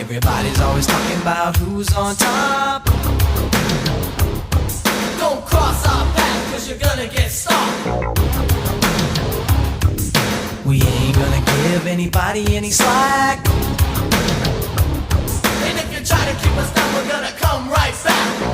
Everybody's always talking about who's on top. Don't cross our path, cause you're gonna get stopped. We ain't gonna give anybody any slack. And if you try to keep us down, we're gonna come right back.